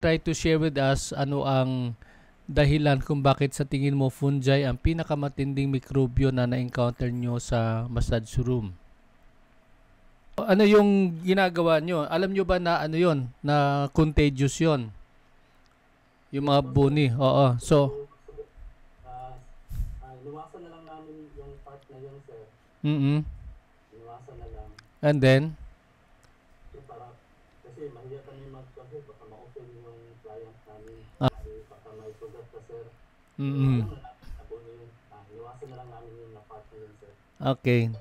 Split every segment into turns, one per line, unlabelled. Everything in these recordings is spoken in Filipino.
try to share with us ano ang dahilan kung bakit sa tingin mo fungi ang pinakamatinding mikrobyo na na-encounter nyo sa massage room. Ano yung ginagawa nyo? Alam nyo ba na ano yon, na contagious yon? Yung mga buni. Oo. So,
Inuwasan na lang namin yung part na yun, sir. Inuwasan na lang.
And then?
Para, kasi mahiya kami mag-kasi, baka ma-open yung client namin. Baka may sugat ka, sir. Inuwasan na lang namin yung part na yun, sir.
Okay.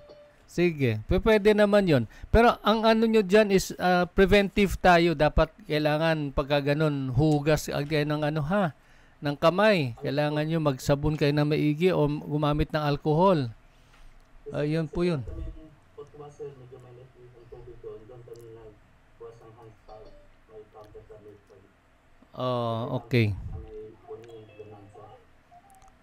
Sige. Pwede naman yon. Pero ang ano nyo dyan is preventive tayo. Dapat kailangan pagka ganun, hugas agad ng ano ha, ng kamay. Kailangan nyo magsabon kayo na maigi o gumamit ng alcohol. Yun po yun. Okay.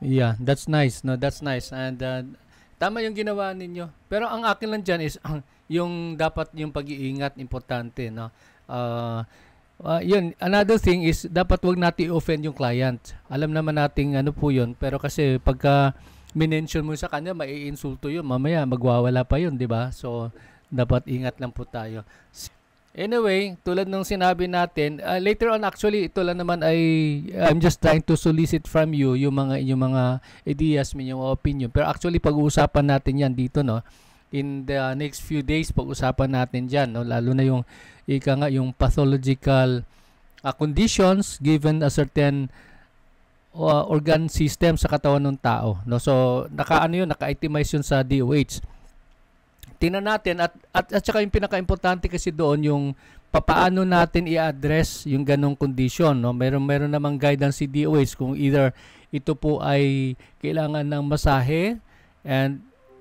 Yeah, that's nice. No, that's nice. And tama yung ginawa ninyo. Pero ang akin lang dyan is yung dapat yung pag-iingat importante, no. Yun, another thing is dapat wag natin i-offend yung client. Alam naman nating ano po yun, pero kasi pagka minention mo sa kanya, maiinsulto yun, mamaya magwawala pa yun, di ba? So dapat ingat lang po tayo. Anyway, tulad ng sinabi natin, later on actually ito lang naman ay I'm just trying to solicit from you yung mga ideas, yung opinion. Pero actually pag-uusapan natin yan dito, no. In the next few days pag-usapan natin diyan, no, lalo na yung yung pathological conditions given a certain organ system sa katawan ng tao, no. So naka-itemize yun sa DOH. Tingnan natin at saka yung pinaka-importante kasi doon yung papaano natin i-address yung ganong condition, no. Meron namang guidance si DOH kung either ito po ay kailangan ng masahe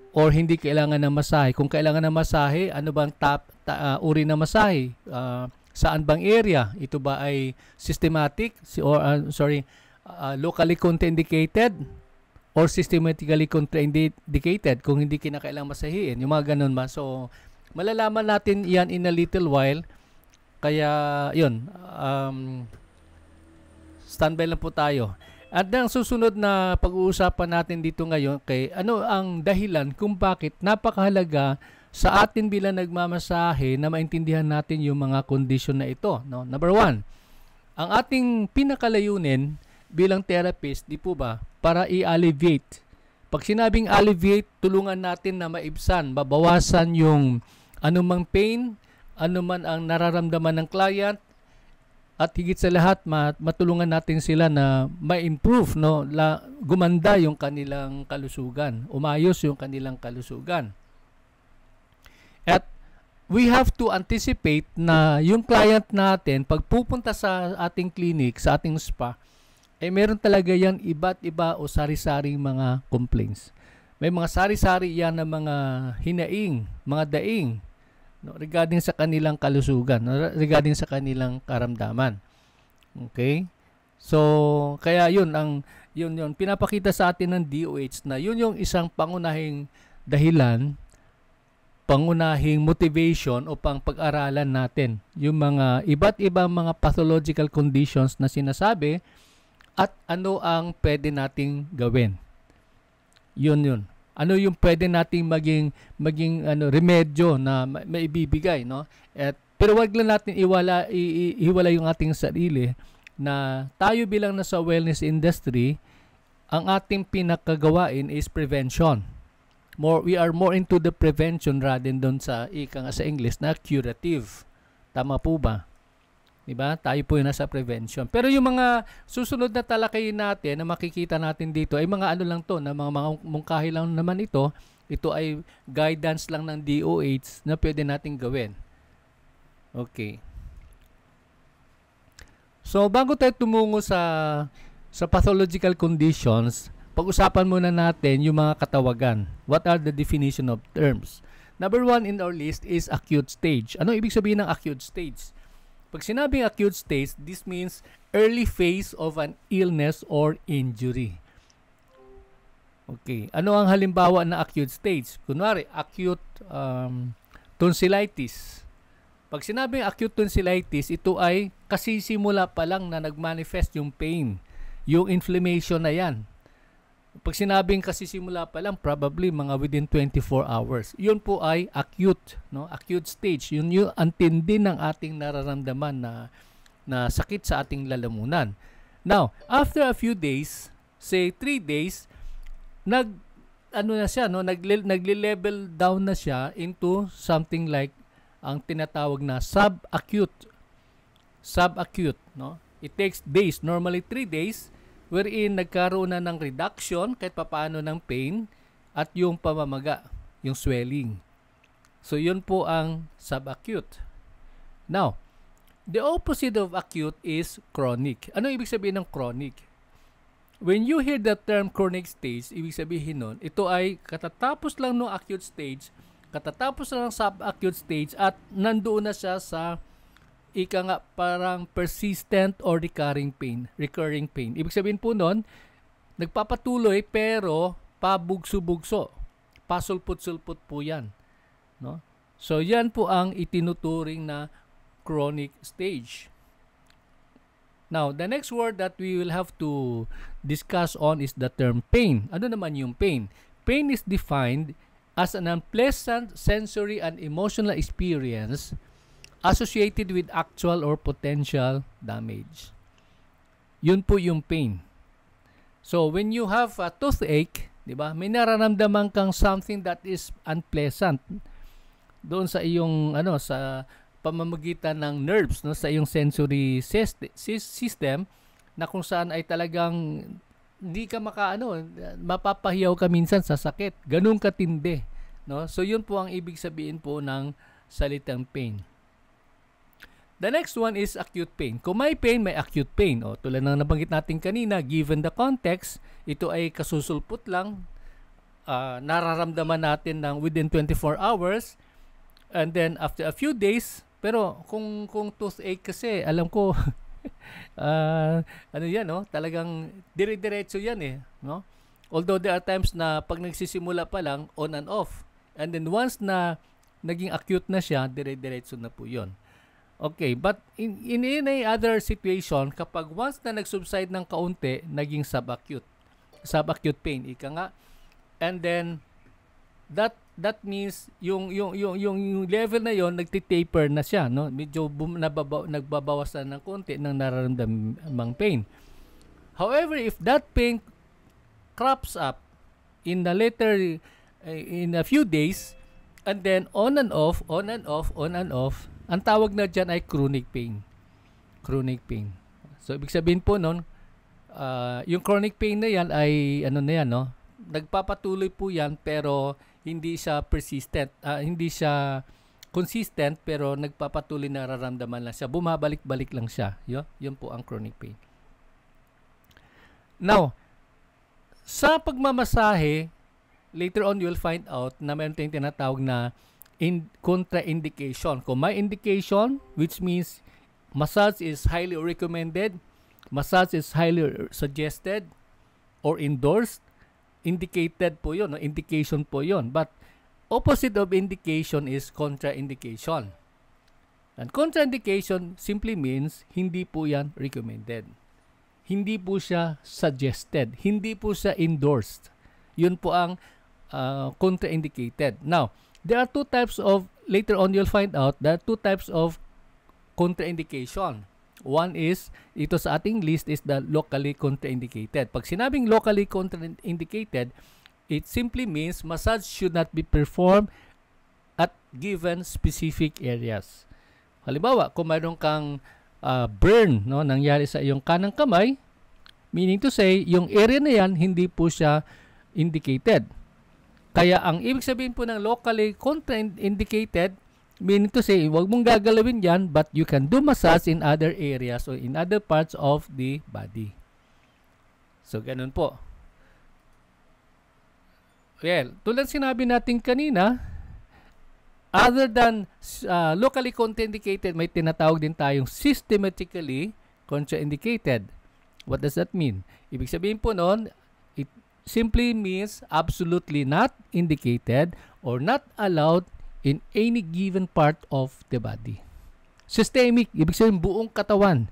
or hindi kailangan ng masahe. Kung kailangan ng masahe, ano bang uri ng masahe? Saan bang area? Ito ba ay systematic or locally contraindicated or systematically contraindicated kung hindi kinakailangang masahiin? Yung mga ganun ba? So, malalaman natin yan in a little while. Kaya, yun. Standby lang po tayo. At ang susunod na pag-uusapan natin dito ngayon kay ano ang dahilan kung bakit napakahalaga sa atin bilang nagmamasahe na maintindihan natin yung mga kondisyon na ito, no? Number 1, ang ating pinakalayunin bilang therapist, di po ba, para i-alleviate. Pag sinabing alleviate, tulungan natin na maibsan, babawasan yung anumang pain, anuman ang nararamdaman ng client, at higit sa lahat, matulungan natin sila na ma-improve, no? Gumanda yung kanilang kalusugan, umayos yung kanilang kalusugan. At we have to anticipate na yung client natin, pag pupunta sa ating clinic, sa ating spa, meron talaga yan iba't iba o sari-saring mga complaints. May mga sari-sari yan na mga hinaing, mga daing, no, regarding sa kanilang kalusugan, no, regarding sa kanilang karamdaman. Okay? So, kaya yun pinapakita sa atin ng DOH na yun yung isang pangunahing dahilan, pangunahing motivation upang pag-aralan natin yung mga iba't ibang mga pathological conditions na sinasabi at ano ang pwede nating gawin. Yun. Ano yung pwede nating maging remedyo na maibibigay, no? Pero wag lang natin iwala yung ating sarili na tayo bilang nasa wellness industry, ang ating pinakagawain is prevention. We are more into the prevention rather than doon sa English na curative. Tama po ba? Diba? Tayo po yung nasa prevention. Pero yung mga susunod na talakayin natin na makikita natin dito ay mga ano lang to, na mga mungkahi lang naman ito. Ito ay guidance lang ng DOH na pwede nating gawin. Okay. So, bago tayo tumungo sa pathological conditions, pag-usapan muna natin yung mga katawagan. What are the definition of terms? Number 1 in our list is acute stage. Ano ibig sabihin ng acute stage? Pag sinabing acute stage, this means early phase of an illness or injury. Okay. Ano ang halimbawa na acute stage? Kunwari, acute tonsillitis. Pag sinabing acute tonsillitis, ito ay kasisimula pa lang na nagmanifest yung pain, yung inflammation na yan. Pag sinabing kasisimula pa lang, probably mga within 24 hours. Yun po ay acute, no? Acute stage. Yun yung antindi ng ating nararamdaman na sakit sa ating lalamunan. Now, after a few days, say 3 days, nagle-level down na siya into something like ang tinatawag na subacute, no? It takes days, normally 3 days, wherein nagkaroon na ng reduction kahit papaano ng pain at yung pamamaga, yung swelling. So yun po ang subacute. Now, the opposite of acute is chronic. Ano ibig sabihin ng chronic? When you hear the term chronic stage, ibig sabihin nun, ito ay katatapos lang ng acute stage, katatapos lang ng subacute stage at nandoon na siya sa ika nga parang persistent or recurring pain. Ibig sabihin po nun, nagpapatuloy pero pabugso-bugso. Pasulput-sulput po yan. No? So yan po ang itinuturing na chronic stage. Now, the next word that we will have to discuss on is the term pain. Ano naman yung pain? Pain is defined as an unpleasant sensory and emotional experience associated with actual or potential damage. Yun po yung pain. So, when you have a toothache, di ba, may nararamdaman kang something that is unpleasant doon sa iyong, sa pamamagitan ng nerves, no, sa iyong sensory system, na kung saan ay talagang hindi ka mapapahiyaw ka minsan sa sakit. Ganun katindi. No? So, yun po ang ibig sabihin po ng salitang pain. The next one is acute pain. Kung may pain, may acute pain. O, tulad ng nabanggit natin kanina, given the context, ito ay kasusulput lang. Nararamdaman natin ng within 24 hours. And then, after a few days, pero kung toothache kasi, alam ko, talagang dire-diretso yan eh. No? Although there are times na pag nagsisimula pa lang, on and off. And then once na naging acute na siya, dire-diretso na po yun. Okay, but in any other situation, kapag once na nag-subside ng kaunti, naging subacute pain, ika nga. And then that means yung level na yon nagti-taper na siya, no? Medyo nagbabawasan ng konti ng nararamdamang pain. However, if that pain crops up in a few days, and then on and off, ang tawag na dyan ay chronic pain. So, ibig sabihin po nun, yung chronic pain na yan ay, nagpapatuloy po yan, pero hindi siya persistent. Hindi siya consistent, pero nagpapatuloy na nararamdaman lang siya. Bumabalik-balik lang siya. Yun po ang chronic pain. Now, sa pagmamasahe, later on you'll find out na mayroon tayong tinatawag na contraindication. Kung may indication, which means massage is highly recommended, massage is highly suggested or endorsed, indicated po yun, no? Indication po yun. But opposite of indication is contraindication. And contraindication simply means hindi po yan recommended. Hindi po siya suggested. Hindi po siya endorsed. Yun po ang contraindicated. Now, there are two types of, later on you'll find out, there are two types of contraindication. One is, ito sa ating list is the locally contraindicated. Pag sinabing locally contraindicated, it simply means massage should not be performed at given specific areas. Halimbawa, kung mayroon kang burn, no, nangyari sa iyong kanang kamay, meaning to say, yung area na yan, hindi po siya indicated. Kaya ang ibig sabihin po ng locally contraindicated, meaning to say, huwag mong gagalawin yan, but you can do massage in other areas or in other parts of the body. So, ganun po. Well, tulad sinabi natin kanina, other than locally contraindicated, may tinatawag din tayong systematically contraindicated. What does that mean? Ibig sabihin po noon, it simply means absolutely not indicated or not allowed in any given part of the body. Systemic, ibig sabihin buong katawan.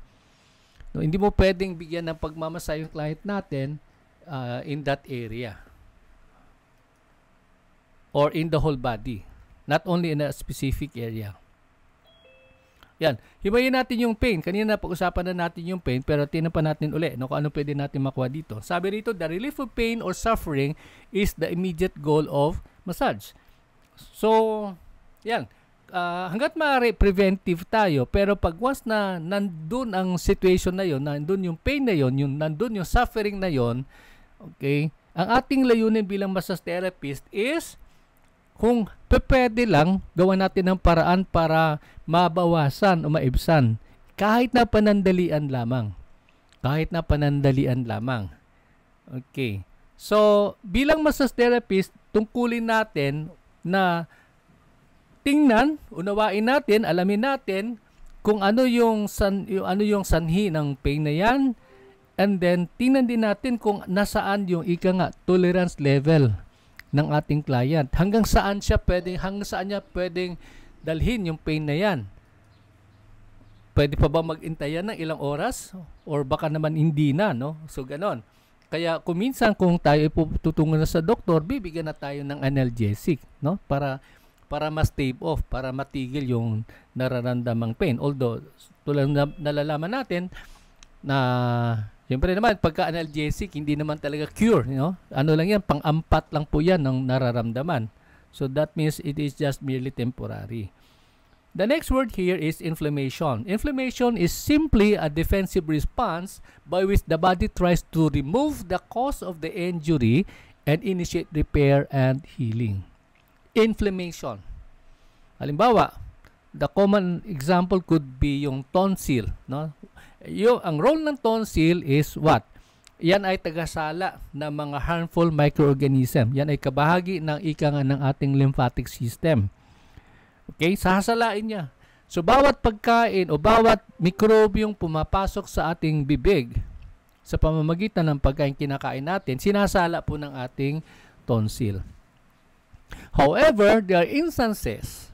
No, hindi mo pwedeng bigyan ng pagmamasa yung client natin in that area or in the whole body, not only in a specific area. Yan, himayin natin yung pain. Kanina pag-usapan na natin yung pain, pero tinan pa natin uli no, kung ano pwede natin makuha dito. Sabi rito, the relief of pain or suffering is the immediate goal of massage. So, yan. Hanggat maaari preventive tayo, pero pag once na nandun ang situation na yon, nandun yung pain na yon, nandun yung suffering na yon, okay, ang ating layunin bilang massage therapist is kung pwede lang, gawa natin ng paraan para mabawasan o maibsan. Kahit na panandalian lamang. Kahit na panandalian lamang. Okay. So, bilang massage therapist, tungkulin natin na tingnan, unawain natin, alamin natin kung ano yung sanhi ng pain na yan. And then, tingnan din natin kung nasaan yung tolerance level ng ating client. Hanggang saan niya pwedeng dalhin yung pain na yan. Pwede pa ba mag-intayan ng ilang oras? Or baka naman hindi na, no? So, ganon. Kaya kuminsan kung tayo tutungo na sa doktor, bibigyan na tayo ng analgesic, no? Para ma-stave off, para matigil yung nararamdamang pain. Although, tulad na nalalaman natin na siyempre naman, pagka-analgesic, hindi naman talaga cure. Ano lang yan, pang-ampat lang po yan ng nararamdaman. So that means it is just merely temporary. The next word here is inflammation. Inflammation is simply a defensive response by which the body tries to remove the cause of the injury and initiate repair and healing. Inflammation. Halimbawa, the common example could be yung tonsil, no? Ang role ng tonsil is what? Yan ay tagasala ng mga harmful microorganism. Yan ay kabahagi ng ng ating lymphatic system. Okay? Sasalain niya. So, bawat pagkain o bawat mikrobyong pumapasok sa ating bibig sa pamamagitan ng pagkain kinakain natin, sinasala po ng ating tonsil. However, there are instances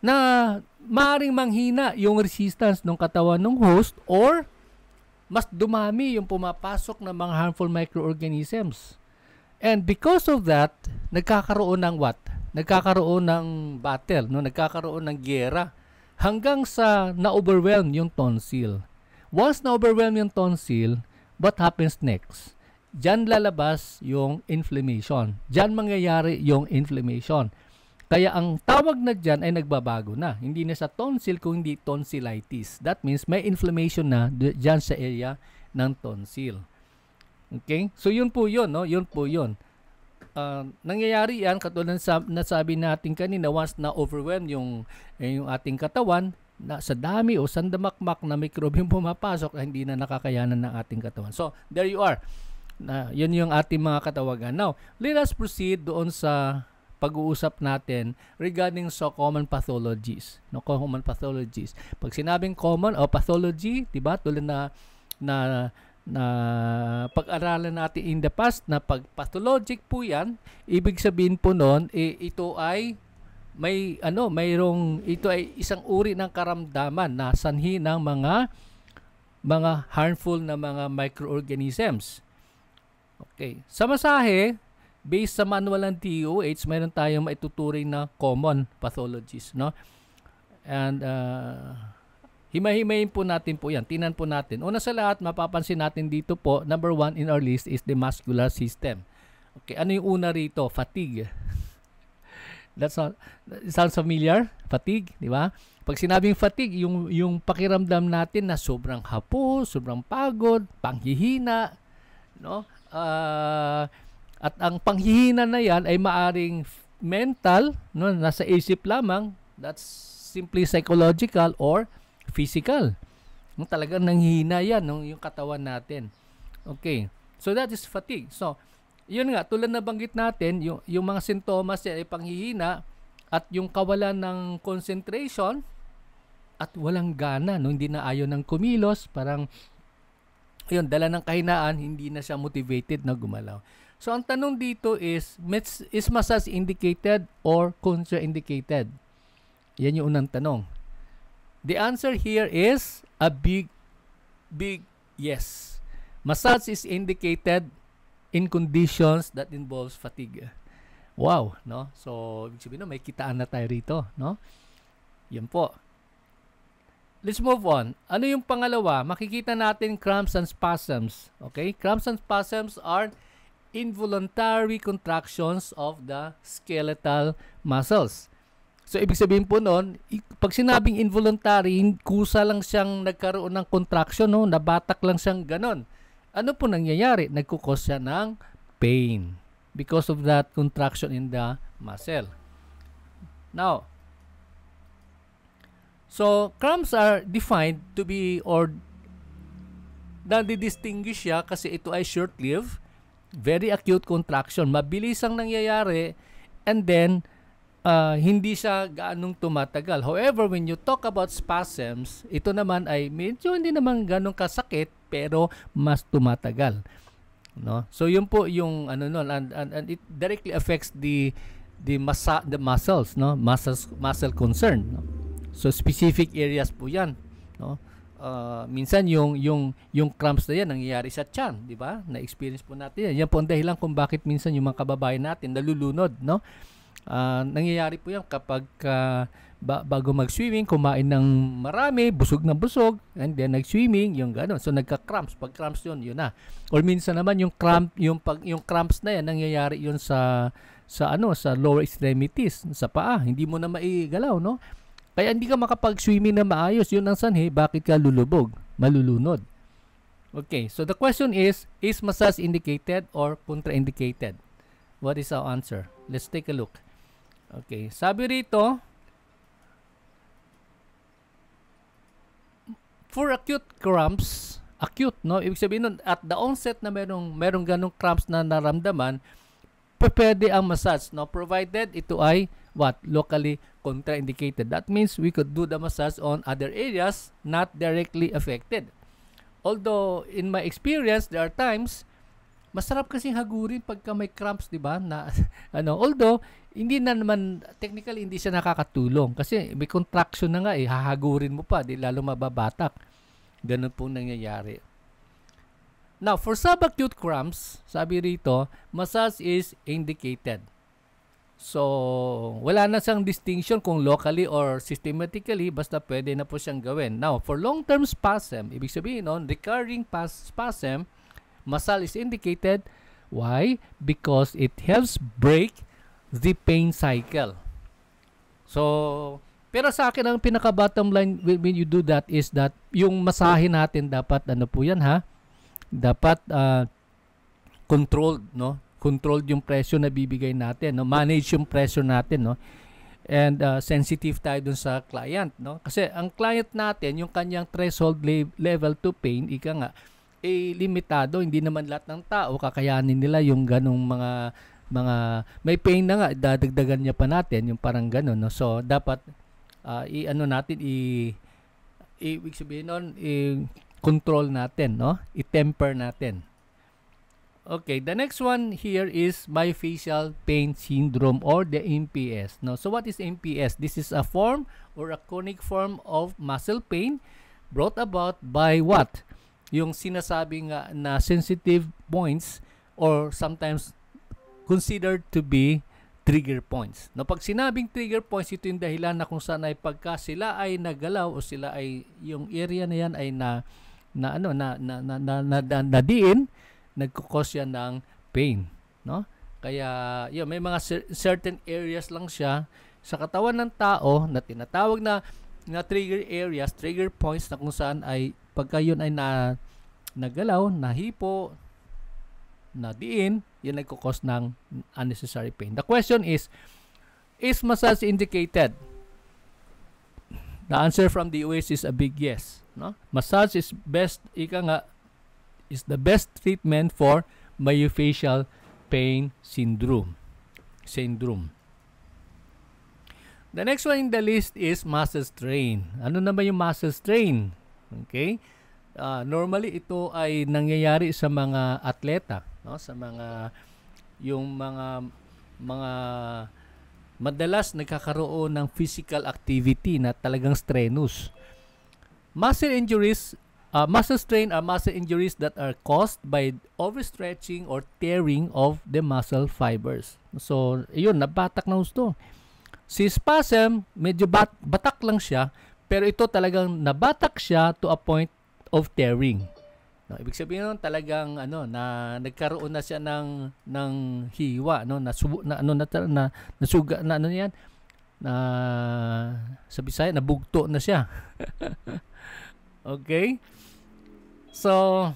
na maaaring manghina yung resistance ng katawan ng host or mas dumami yung pumapasok ng mga harmful microorganisms. And because of that, nagkakaroon ng what? Nagkakaroon ng battle, no? Nagkakaroon ng giyera hanggang sa na-overwhelm yung tonsil. Once na-overwhelm yung tonsil, what happens next? Diyan lalabas yung inflammation. Diyan mangyayari yung inflammation. Kaya ang tawag na dyan ay nagbabago na. Hindi na sa tonsil kung hindi tonsillitis. That means may inflammation na dyan sa area ng tonsil. Okay? So yun po yun, no? Yun po yun. Nangyayari yan, katulad nasabi natin kanina, once na overwhelm yung ating katawan, na sa dami o sandamakmak na mikrobyong pumapasok, hindi na nakakayanan ng ating katawan. So, there you are. Yun yung ating mga katawagan. Now, let us proceed doon sa pag-uusap natin regarding sa common pathologies. No, common pathologies. Pag sinabing common o pathology, 'di ba? Tulad na pag-aralan natin in the past na pag pathologic po 'yan, ibig sabihin po noon ito ay ito ay isang uri ng karamdaman na sanhi ng mga harmful na mga microorganisms. Okay. Sa masahe, based sa manual ng DOH, mayroon tayong maituturing na common pathologies, no? And himay-himayin po natin po yan. Tingnan po natin. Una sa lahat, mapapansin natin dito po, number 1 in our list is the muscular system. Okay, ano yung una rito? Fatigue. It sounds familiar? Fatigue, di ba? Pag sinabing fatigue, yung pakiramdam natin na sobrang hapo, sobrang pagod, panghihina, no? At ang panghihina na yan ay maaring mental, no, nasa isip lamang, that's simply psychological or physical. No, talagang nanghihina yan, no, yung katawan natin. Okay. So that is fatigue. So, yun nga, tulad na banggit natin, yung mga sintomas yan ay panghihina at yung kawalan ng concentration at walang gana, no, hindi na ayaw ng kumilos, parang yun, dala ng kahinaan, hindi na siya motivated na gumalaw. So, ang tanong dito is massage indicated or contraindicated? Yan yung unang tanong. The answer here is a big yes. Massage is indicated in conditions that involves fatigue. Wow, no? So, ibig sabihin, no, may kitaan na tayo rito, no? Yan po. Let's move on. Ano yung pangalawa? Makikita natin cramps and spasms. Okay? Cramps and spasms are involuntary contractions of the skeletal muscles. So, ibig sabihin po noon, pag sinabing involuntary, kusa lang siyang nagkaroon ng contraction, no? Nabatak lang siyang ganon. Ano po nangyayari? Nagkukos siya ng pain because of that contraction in the muscle. Now, so cramps are defined to be, or nadi-distinguish siya kasi ito ay short-lived, very acute contraction. Mabilis ang nangyayari, and then hindi siya gaanong tumatagal. However, when you talk about spasms, ito naman ay medyo hindi naman ganong kasakit, pero mas tumatagal, no? So yun po yung ano noon, and it directly affects the muscles, no? Muscle concern, no? So specific areas po 'yan, no? Minsan yung cramps na 'yan nangyayari sa tiyan, di ba? Na-experience po natin 'yan. Yan po ang dahilan kung bakit minsan yung mga kababayan natin nalulunod, no? Nangyayari po 'yan kapag bago mag-swimming, kumain ng marami, busog na busog, and then nag-swimming, yung gano'n. So nagka-cramps, pag cramps yun na. Or minsan naman yung cramps na yan, nangyayari yun sa lower extremities, sa paa. Hindi mo na maigalaw, no? Kaya hindi ka makapag-swimming na maayos. Yun ang sanhi, bakit ka lulubog, malulunod. Okay, so the question is massage indicated or contraindicated? What is our answer? Let's take a look. Okay, sabi rito, for acute cramps, acute, no? Ibig sabihin nun, at the onset na merong ganong cramps na naramdaman, pwede ang massage, no? Provided ito ay locally contraindicated. That means we could do the massage on other areas not directly affected. Although in my experience, there are times masarap kasing hagurin pagka may cramps, di ba? Na although hindi na naman technically hindi siya nakakatulong kasi may contraction na nga hahagurin mo pa, di lalo mababatak. Ganun po nangyayari. Now, for subacute cramps, sabi rito, massage is indicated. So, wala na siyang distinction kung locally or systematically, basta pwede na po siyang gawin. Now, for long-term spasm, ibig sabihin nun, recurring spasm, massage is indicated. Why? Because it helps break the pain cycle. So, pero sa akin ang pinaka-bottom line when you do that is that yung masahe natin dapat po yan dapat controlled, no? Controlled yung pressure na bibigay natin, no? Manage yung pressure natin, no? And sensitive tayo dun sa client, no? Kasi ang client natin, yung kanyang threshold level to pain, limitado. Hindi naman lahat ng tao kakayanin nila yung ganong mga may pain na nga, dadagdagan niya pa natin yung parang ganon, no? So dapat ibig sabihin nun, control natin, no? I-temper natin. Okay, the next one here is myofascial pain syndrome or the MPS, no? So what is MPS? This is a form or a chronic form of muscle pain brought about by what? Yung sinasabi nga na sensitive points or sometimes considered to be trigger points. No, pag sinabing trigger points, ito yung dahilan na kung saan ay pagka sila ay nagalaw o sila ay yung area na yan ay nadiin, nagkukos yan ng pain, no? Kaya yun, may mga certain areas lang siya sa katawan ng tao na tinatawag na trigger areas, trigger points na kung saan ay pagka yun ay nagalaw, nahipo, nadiin, yun nagkukos ng unnecessary pain. The question is massage indicated? The answer from the US is a big yes, no? Massage is best, is the best treatment for myofascial pain syndrome. The next one in the list is muscle strain. Ano naman yung muscle strain? Okay? Normally ito ay nangyayari sa mga atleta, no? Sa mga madalas nagkakaroon ng physical activity na talagang strenuous. Muscle injuries, muscle strain are muscle injuries that are caused by overstretching or tearing of the muscle fibers. So, yun, nabatak na gusto. Si spasm, medyo batak lang siya, pero ito talagang nabatak siya to a point of tearing. No, ibig sabihin nun talagang na nagkaroon na siya ng hiwa, no, nasuga na yan, na sa Bisaya nabugto na siya. Okay? So,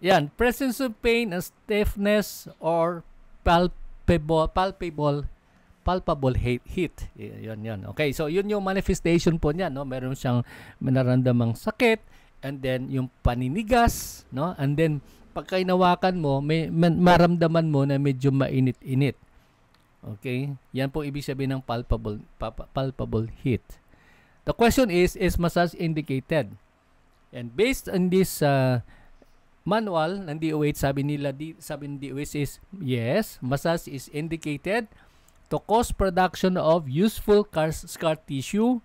yan, presence of pain and stiffness or palpable heat. Yun. Okay, so yun yung manifestation po niya, no? Meron siyang nararamdamang sakit, and then yung paninigas, no? And then pagka inawakan mo, may maramdaman mo na medyo mainit-init. Okay? Yan po ibig sabihin ng palpable heat. The question is massage indicated? And based on this manual ng DOH, sabi ng DOH is, yes, massage is indicated to cause production of useful scar tissue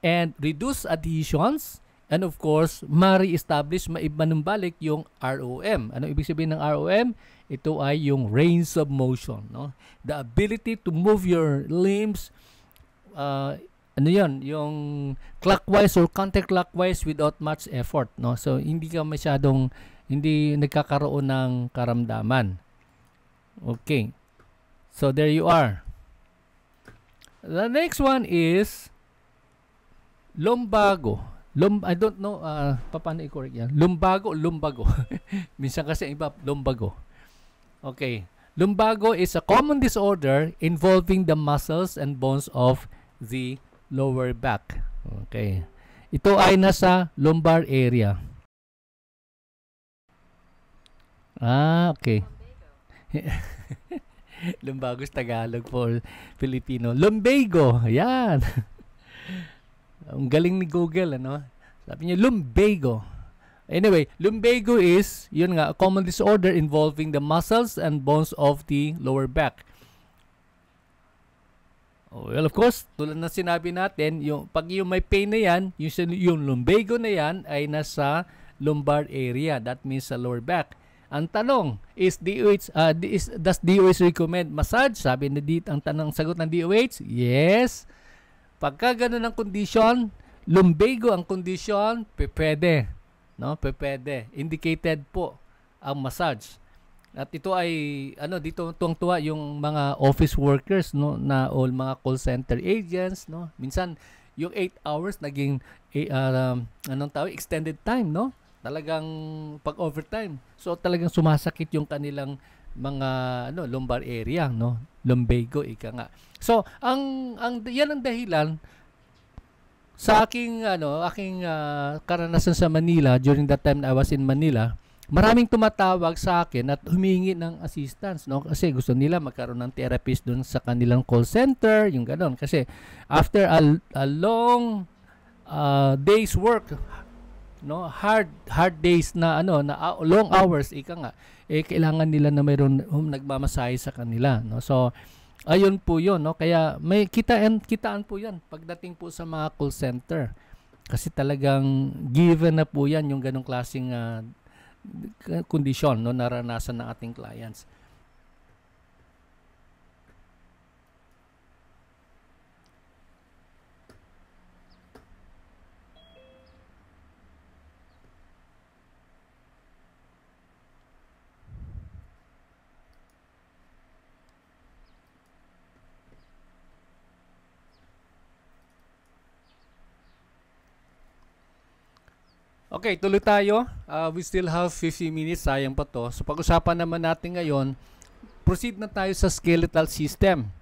and reduce adhesions, and of course, ma-re-establish, maibanumbalik yung ROM. Ano ibig sabihin ng ROM? Ito ay yung range of motion, no? The ability to move your limbs, yung clockwise or counterclockwise without much effort, no? So hindi nagkakaroon ng karamdaman. Okay. So there you are. The next one is lumbago. I don't know paano i-correct yan. Lumbago. Minsan kasi iba lumbago. Okay. Lumbago is a common disorder involving the muscles and bones of the lower back. Okay. Ito ay nasa lumbar area. Okay. Lumbago is Tagalog for Filipino. Lumbago. Yan. Ang galing ni Google, ano? Sabi niya, lumbago. Anyway, lumbago is, yun nga, a common disorder involving the muscles and bones of the lower back. Well, of course, tulad na sinabi natin, pag yung may pain na yan, yung lumbago na yan ay nasa lumbar area. That means sa lower back. Ang tanong is does DOH recommend massage? Sabi na dito, ang sagot ng DOH, yes. Pagka ganun ang condition, lumbago ang condition, pwede. No? Pwede. Indicated po ang massage. At ito ay dito tuwang-tuwa yung mga office workers, no, na all mga call center agents, no. Minsan yung 8 hours naging extended time, no. Talagang pag overtime. So talagang sumasakit yung kanilang mga lumbar area, no. Lumbago ika nga. So ang yan ang dahilan sa aking karanasan sa Manila during that time I was in Manila. Maraming tumatawag sa akin at humingi ng assistance, no? Kasi gusto nila magkaroon ng therapist doon sa kanilang call center, yung gano'n. Kasi after a long day's work, no, hard days na long hours, kailangan nila na mayroon nagmamasahe sa kanila, no? So ayun po 'yon, no? Kaya may kitaan po 'yan pagdating po sa mga call center. Kasi talagang given na po 'yan yung ganong klaseng kondisyon, no, naranasan ng ating clients. Okay, tuloy tayo. We still have 50 minutes. Sayang pa to. So pag-usapan naman natin ngayon, proceed na tayo sa skeletal system.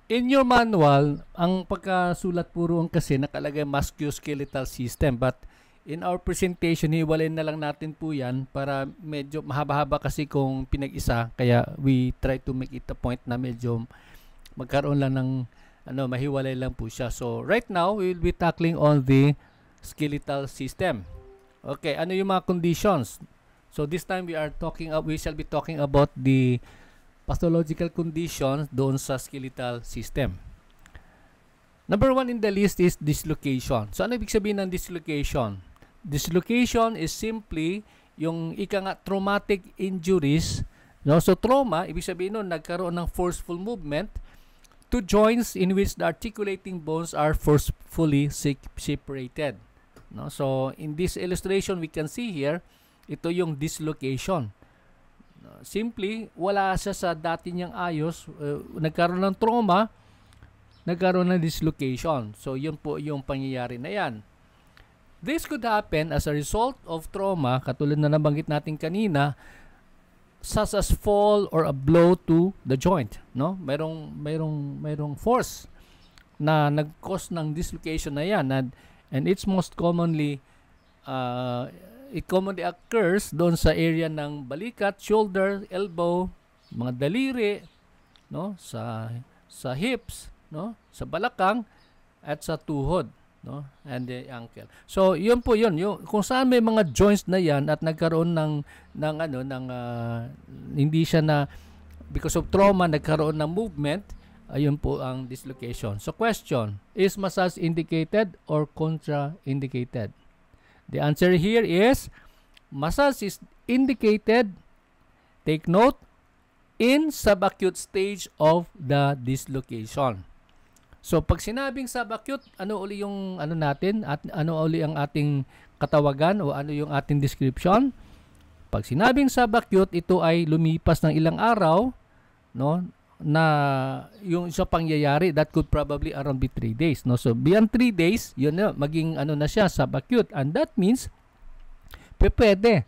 In your manual, ang pagkasulat puro kasi nakalagay musculoskeletal system. But in our presentation, hiwalayin na lang natin po yan para medyo mahaba-haba kasi kung pinag-isa. Kaya we try to make it a point na medyo magkaroon lang ng mahiwalay lang po siya. So right now, we will be tackling on the skeletal system. Okay, ano yung mga conditions? So this time we shall be talking about the pathological conditions doon sa skeletal system. Number 1 in the list is dislocation. So ano ibig sabihin ng dislocation? Dislocation is simply yung traumatic injuries, no? So trauma, ibig sabihin nun, nagkaroon ng forceful movement to joints in which the articulating bones are forcefully separated, no? So in this illustration we can see here, ito yung dislocation. Simply wala siya sa dati niyang ayos, nagkaroon ng trauma, nagkaroon ng dislocation. So yun po yung pangyayari na yan. This could happen as a result of trauma, katulad na nabanggit natin kanina, such as fall or a blow to the joint, no? Mayroong force na nag-cause ng dislocation na yan, and it's most commonly it commonly occurs doon sa area ng balikat, shoulder, elbow, mga daliri, no? Sa hips, no? Sa balakang at sa tuhod, no? And the ankle. So yun po yun, yung kung saan may mga joints na yan at nagkaroon ng hindi siya na because of trauma nagkaroon ng movement, ayun po ang dislocation. So question, is massage indicated or contraindicated? The answer here is massage is indicated, take note, in subacute stage of the dislocation. So pag sinabing subacute, ano uli yung natin at ano uli ang ating katawagan o ano yung ating description? Pag sinabing subacute, ito ay lumipas ng ilang araw, no, na yung sa pangyayari that could probably around be 3 days, no? So beyond 3 days, yun na maging na siya, subacute, and that means pwede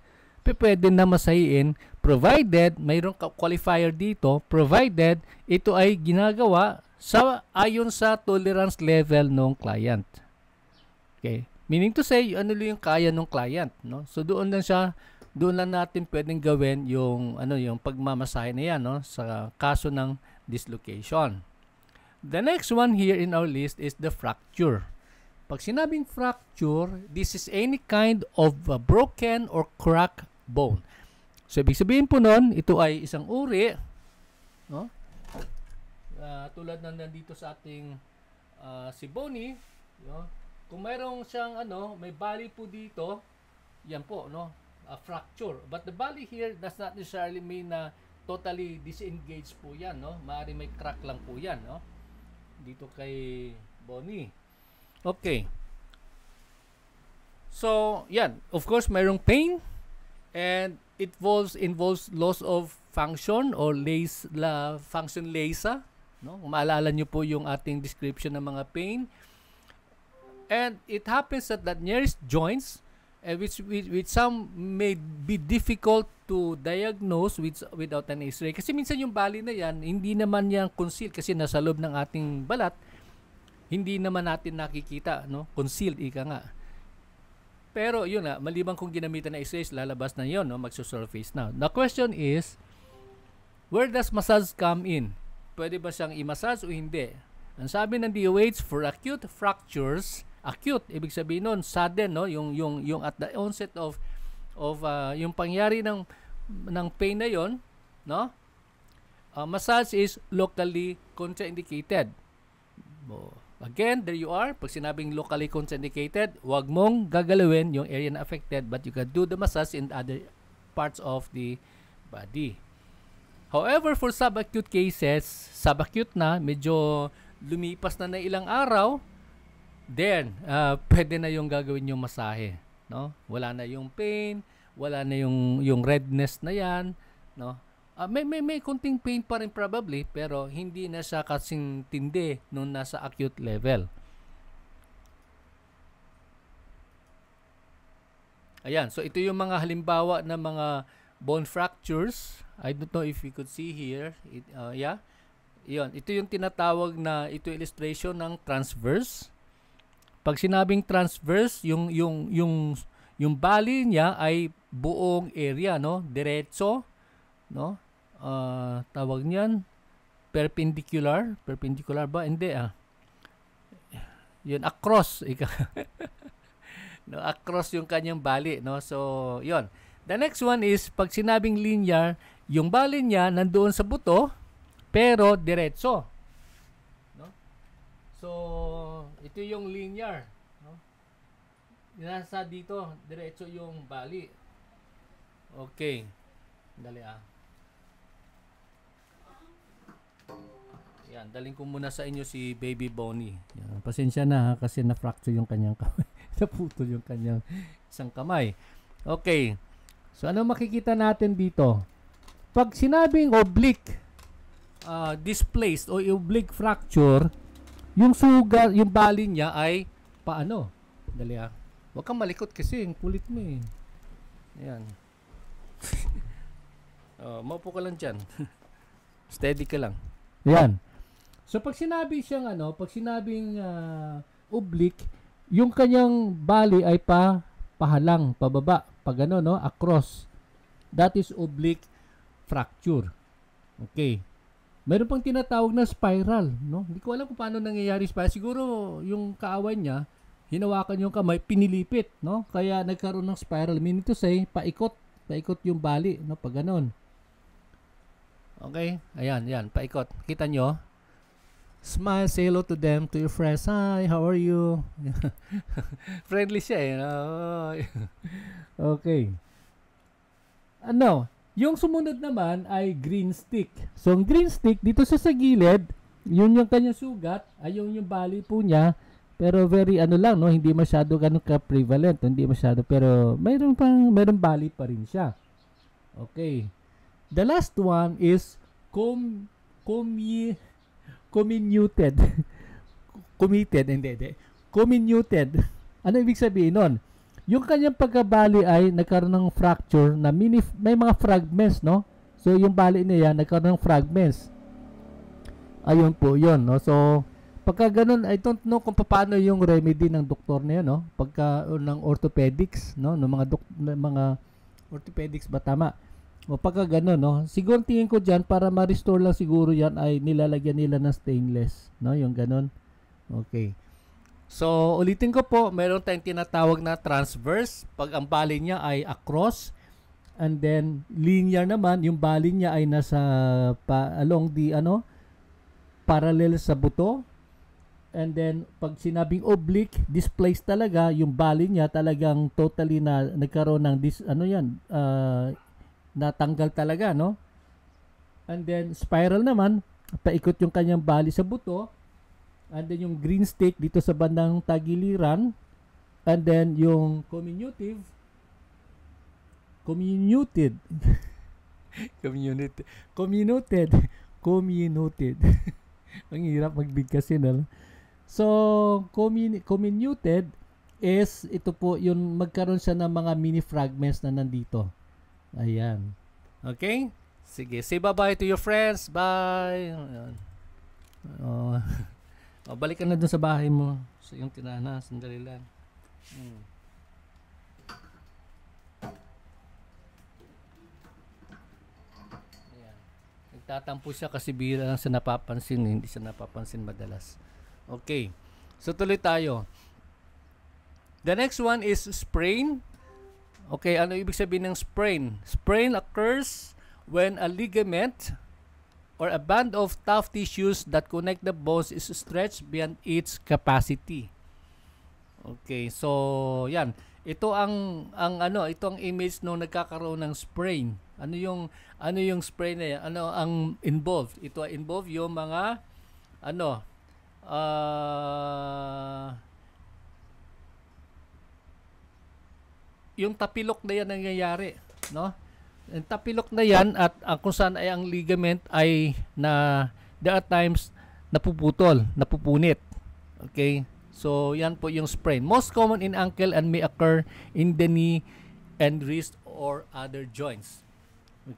na masahiin provided mayroong qualifier dito, provided ito ay ginagawa ayon sa tolerance level ng client. Okay? Meaning to say, ano yung kaya ng client, no? So doon lang natin pwedeng gawin yung yung pagmamasahe na yan, no, sa kaso ng dislocation. The next one here in our list is the fracture. Pag sinabing fracture, this is any kind of a broken or cracked bone. So ibig sabihin po nun, ito ay isang uri, no? Tulad ng nandito sa ating si Bonnie, no? Kung mayroong siyang may bali po dito, yan po, no? A fracture. But the bali here does not necessarily mean na totally disengaged po yan, no? Maaaring may crack lang po yan, no? Dito kay Bonnie. Okay. So, yan. Of course, mayroong pain and it involves loss of function or function lesa, no? Kung maalala nyo po yung ating description ng mga pain. And it happens at the nearest joints, which some may be difficult to diagnose without an X-ray. Kasi minsan yung bali na yan, hindi naman yan concealed kasi nasa loob ng ating balat, hindi naman natin nakikita, no? Concealed, ika nga. Pero yun nga, maliban kung ginamitan na X-rays, lalabas na yun, no? Magsusurface na. The question is, where does massage come in? Pwede ba siyang i-massage o hindi? Ang sabi ng DOH, for acute fractures, acute, ibig sabihin nun, sudden, no? Yung at the onset of yung pangyari ng pain na yon, no? Massage is locally contraindicated. Again, there you are. Pag sinabing locally contraindicated, wag mong gagalawin yung area na affected, but you can do the massage in other parts of the body. However, for subacute cases, subacute na, medyo lumipas na ilang araw, then pwede na yung gagawin yung masahe, no? Wala na yung pain, wala na yung redness na yan, no? May konting pain pa rin probably, pero hindi na siya kasing tindi nung nasa acute level. Ayan, so ito yung mga halimbawa ng mga bone fractures. I don't know if you could see here. Yeah. Iyon, ito yung tinatawag na illustration ng transverse. Pag sinabing transverse, yung bali niya ay buong area, no? Diretso, no? Tawag niyan perpendicular ba? Hindi yun, across no, across yung kanyang bali, no? So yun. The next one is pag sinabing linear, yung bali niya nandoon sa buto pero diretso, no? So ito yung linear, no? nasa dito, diretso yung bali. Okay. Dali Yan, daling ko muna sa inyo si Baby Bonnie. Yan, pasensya na kasi na-fracture yung kanyang kamay. Naputol yung kanyang isang kamay. Okay. So, ano makikita natin dito? Pag sinabing oblique displaced o oblique fracture, yung sugat, yung bali niya ay paano? Dali Huwag kang malikot kasi yung kulit mo eh. Ayan. Maupo ka lang dyan. Steady ka lang. Ayan. So pag sinabi siyang pag sinabing oblique, yung kanyang bali ay pahalang, pababa, pag no, across. That is oblique fracture. Okay. Meron pang tinatawag na spiral, no? Hindi ko alam kung paano nangyayari spiral. Siguro yung kaaway niya, hinawakan yung kamay, pinilipit, no? Kaya nagkaroon ng spiral. Meaning to say, paikot yung bali, no? Pag ganon. Okay? Ayan, paikot. Kita nyo? Smile, say hello to them, to your friends. Hi, how are you? Friendly siya eh. Okay. Yung sumunod naman ay green stick. So, ang green stick, dito sa gilid, yun yung kanyang sugat, ay yung bali po niya, pero very lang, no? Hindi masyado ganun ka-prevalent, hindi masyado, pero mayroong bali pa rin siya. Okay. The last one is comminuted. Comminuted. Ano ibig sabihin nun? Yung kanyang pagkabali ay nagkaroon ng fracture na may mga fragments, no? So, yung bali niya nagkaroon ng fragments. Ayun po, yun, no? So, pagka ganun, I don't know kung paano yung remedy ng doktor na yun, no? Pagka ng orthopedics, no? Ng mga orthopedics ba tama? O pagka ganun, no? Siguro tingin ko dyan, para ma-restore lang siguro yan, ay nilalagyan nila ng stainless, no? Yung ganun. Okay. So, ulitin ko po, meron tayong tinatawag na transverse. Pag ang bali niya ay across, and then linear naman, yung bali niya ay nasa along the parallel sa buto. And then pag sinabing oblique, displaced talaga, yung bali niya talagang totally na nagkaroon ng natanggal talaga, no? And then spiral naman, paikot yung kanyang bali sa buto. And then yung green stick dito sa bandang tagiliran. And then yung comminuted. Ang hirap magbigkasin, no? So, comminuted is, ito po, yung magkaroon siya ng mga mini fragments na nandito. Ayan. Okay? Sige, say bye-bye to your friends. Bye. Ayan. Balik ka na dun sa bahay mo. Sa iyong tinana. Sandali lang. Ayan. Nagtatampo siya kasi bira lang siya napapansin. Hindi siya napapansin madalas. Okay. So, tuloy tayo. The next one is sprain. Okay, ano ibig sabihin ng sprain? Sprain occurs when a ligament or a band of tough tissues that connect the bones is stretched beyond its capacity. Okay, so yan. Ito ang image nung nagkakaroon ng sprain. Ano yung sprain na yan? Ano ang involved? Ito involve yung mga yung tapilok na yan nangyayari, no? Yung tapilok na yan at kung saan ay ang ligament ay there are times napuputol, napupunit. Okay? So, yan po yung sprain. Most common in ankle and may occur in the knee and wrist or other joints.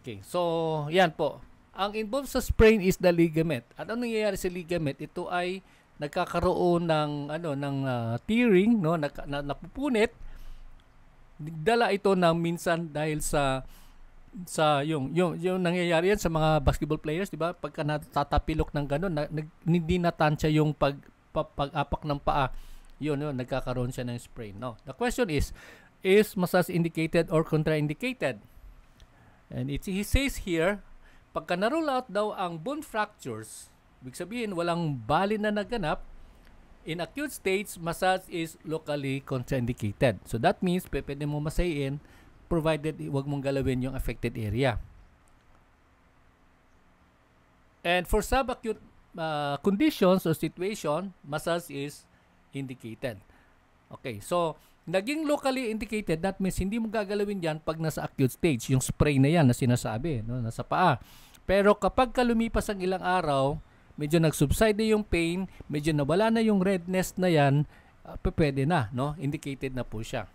Okay. So, yan po. Ang involved sa sprain is the ligament. At ano nangyayari sa ligament? Ito ay nagkakaroon ng tearing, no, napupunit. Dala ito ng minsan dahil sa yung nangyayari yan sa mga basketball players, di ba? Pagka natatapilok ng gano'n, hindi natansya yung pag-apak ng paa, yun, nagkakaroon siya ng sprain. No? The question is massage indicated or contraindicated? And he says here, pagka na-rule out daw ang bone fractures, ibig sabihin walang bali na naganap, In acute stage, massage is locally contraindicated. So that means pwede mo masayin provided wag mong galawin yung affected area. And for subacute conditions or situation, massage is indicated. Okay, so naging locally indicated, that means hindi mo gagalawin yan pag nasa acute stage, yung spray na yan na sinasabi, no, nasa paa. Pero kapag lumipas ang ilang araw, medyo nag-subside na yung pain, medyo nawala na yung redness na yan, pwede na, no? Indicated na po siya.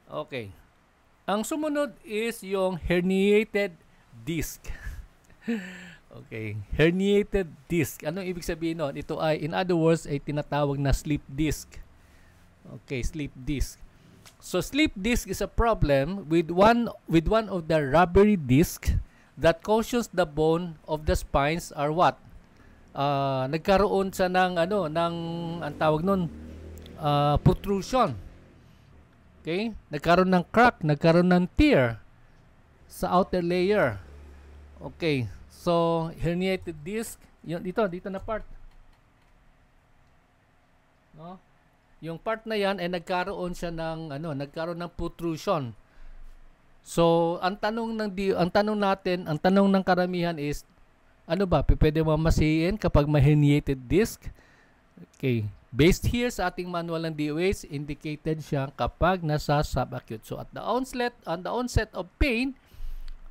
Okay. Ang sumunod is yung herniated disc. Okay. Herniated disc. Anong ibig sabihin nun? Ito ay, in other words, ay tinatawag na slip disc. Okay, slip disc. So, slip disc is a problem with one of the rubbery disc that causes the bone of the spines are what? Nagkaroon sa ng ang tawag nun, protrusion. Okay? Nagkaroon ng crack, nagkaroon ng tear sa outer layer. Okay. So, herniated disc, yun, dito na part. No? Yung part na yan ay nagkaroon siya ng nagkaroon ng protrusion. So, ang tanong ng karamihan is, ano ba, pwede mo masihin kapag may herniated disc? Okay. Based here sa ating manual ng DOH, indicated siya kapag nasa subacute. So, at the onset of pain,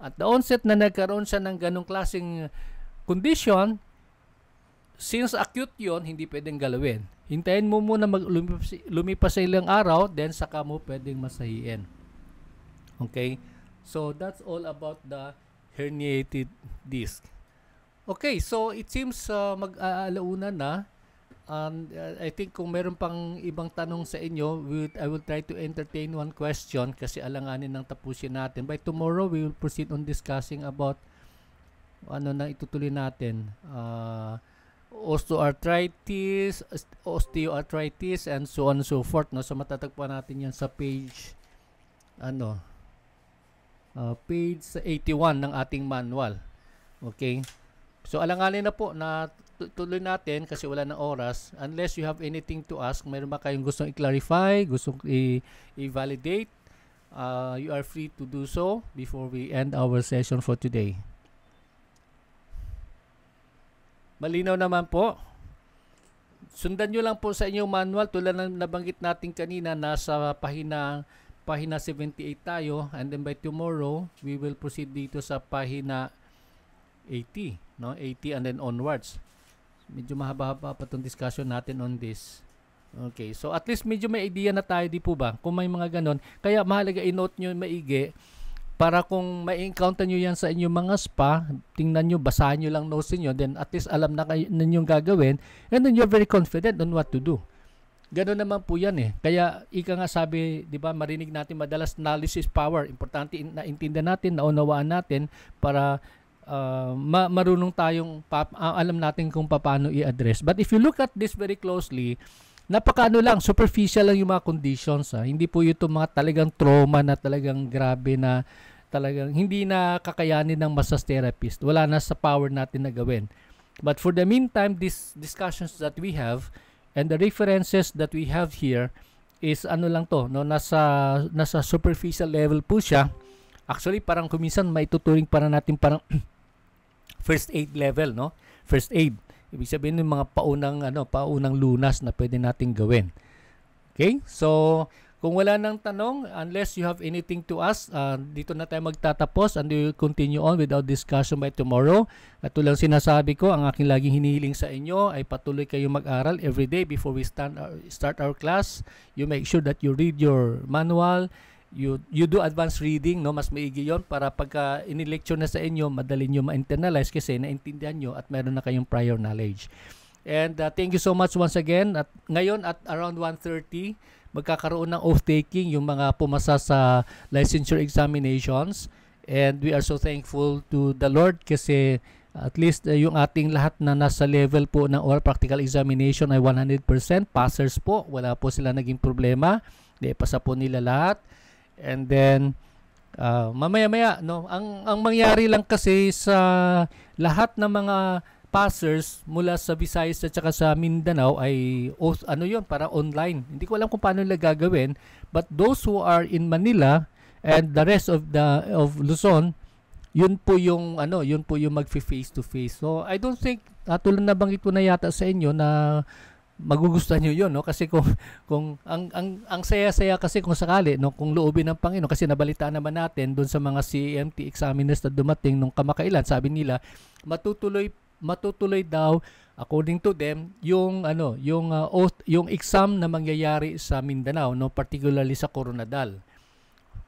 at the onset na nagkaroon siya ng ganong klaseng condition, since acute yon, hindi pwedeng galawin. Hintayin mo muna lumipas sa ilang araw, then saka mo pwedeng masahiin. Okay, so that's all about the herniated disc. Okay, so it seems mag-aalauna na. I think kung meron pang ibang tanong sa inyo, I will try to entertain one question kasi alanganin ng tapusin natin. By tomorrow, we will proceed on discussing about na itutuloy natin. Osteoarthritis, and so on and so forth. No? So matatagpuan natin yan sa page page 81 ng ating manual. Okay? So alanganin na po na tuloy natin kasi wala ng oras. Unless you have anything to ask, mayroon ba kayong gustong i-clarify, gustong i-validate, you are free to do so before we end our session for today. Malinaw naman po. Sundan nyo lang po sa inyong manual tulad ng nabanggit natin kanina, nasa pahina 78 tayo, and then by tomorrow we will proceed dito sa pahina 80, no? 80 and then onwards. Medyo mahaba-haba pa itong discussion natin on this. Okay, so at least medyo may idea na tayo, di po ba? Kung may mga ganon, kaya mahalaga i-note nyo maigi para kung may-encounter nyo yan sa inyong mga spa, tingnan nyo, basahan nyo lang notes nyo, then at least alam na kayo ninyong gagawin, and then you're very confident on what to do. Ganon naman po yan eh. Kaya ika nga sabi, di ba, marinig natin madalas, knowledge is power. Importante na intindihan natin, naunawaan natin para marunong tayong alam natin kung paano i-address. But if you look at this very closely, lang, superficial lang yung mga conditions. Hindi po ito mga talagang trauma na talagang grabe na talagang hindi na kakayanin ng massage therapist. Wala na sa power natin na gawin. But for the meantime, these discussions that we have and the references that we have here is lang to, no, nasa superficial level po siya. Actually, parang kuminsan maituturing para natin parang first aid level, no? First aid. Ibig sabihin ng mga paunang lunas na pwede nating gawin. Okay? So, kung wala nang tanong, unless you have anything to ask, dito na tayo magtatapos and we will continue on with our discussion by tomorrow. At tulang sinasabi ko, ang aking laging hinihiling sa inyo ay patuloy kayong mag-aral every day before we start our class. You make sure that you read your manual, you do advanced reading, no? Mas maigi yon para pagka ini-lecture na sa inyo, madali nyo ma-internalize kasi naintindihan nyo at meron na kayong prior knowledge. And thank you so much once again. At ngayon at around 1:30, magkakaroon ng oath-taking yung mga pumasa sa licensure examinations. And we are so thankful to the Lord kasi at least yung ating lahat na nasa level po ng oral practical examination ay 100% passers po. Wala po sila naging problema. Pasa po nila lahat. And then mamaya-maya, no, ang mangyari lang kasi sa lahat ng mga passers mula sa Visayas at saka sa Mindanao ay ano yon, para online. Hindi ko alam kung paano nila gagawin, but those who are in Manila and the rest of Luzon, yun po yung magfi-face to face. So I don't think, tulad na banggit ko na yata sa inyo na magugustuhan niyo yun, no? Kasi kung ang saya-saya kasi kung sakali, no, kung loobin ng Panginoon, kasi nabalitaan naman natin doon sa mga CAMT examiners na dumating nung kamakailan, sabi nila matutuloy daw according to them yung yung exam na mangyayari sa Mindanao, no, particularly sa Coronadal.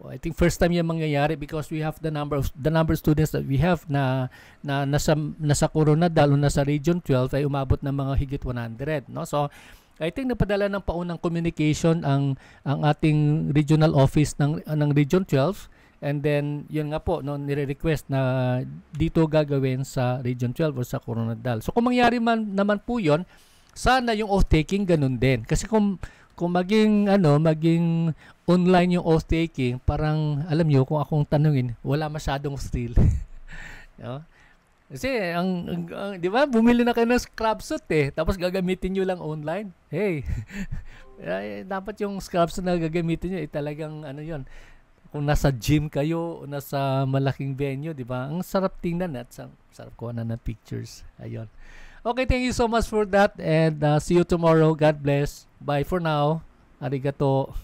I think first time yan mangyayari because we have the number of students that we have na nasa Coronadal o nasa Region 12 ay umabot ng mga higit 100, no? So I think napadala ng paunang communication ang ating regional office ng Region 12, and then yun nga po, no, nire-request na dito gagawin sa Region 12 o sa Coronadal. So kung mangyari naman po yun, sana yung oath taking ganun din, kasi kung maging online yung oath taking, parang alam niyo, kung akong tanungin, wala masyadong thrill. No? Kasi di ba, bumili na kayo ng scrub suit tapos gagamitin niyo lang online. Hey. Dapat yung scrub suit na gagamitin niyo talagang yon. Kung nasa gym kayo o nasa malaking venue, di ba? Ang sarap tingnan at sarap kuha ng pictures. Ayun. Okay, thank you so much for that, and see you tomorrow. God bless. Bye for now. Arigato.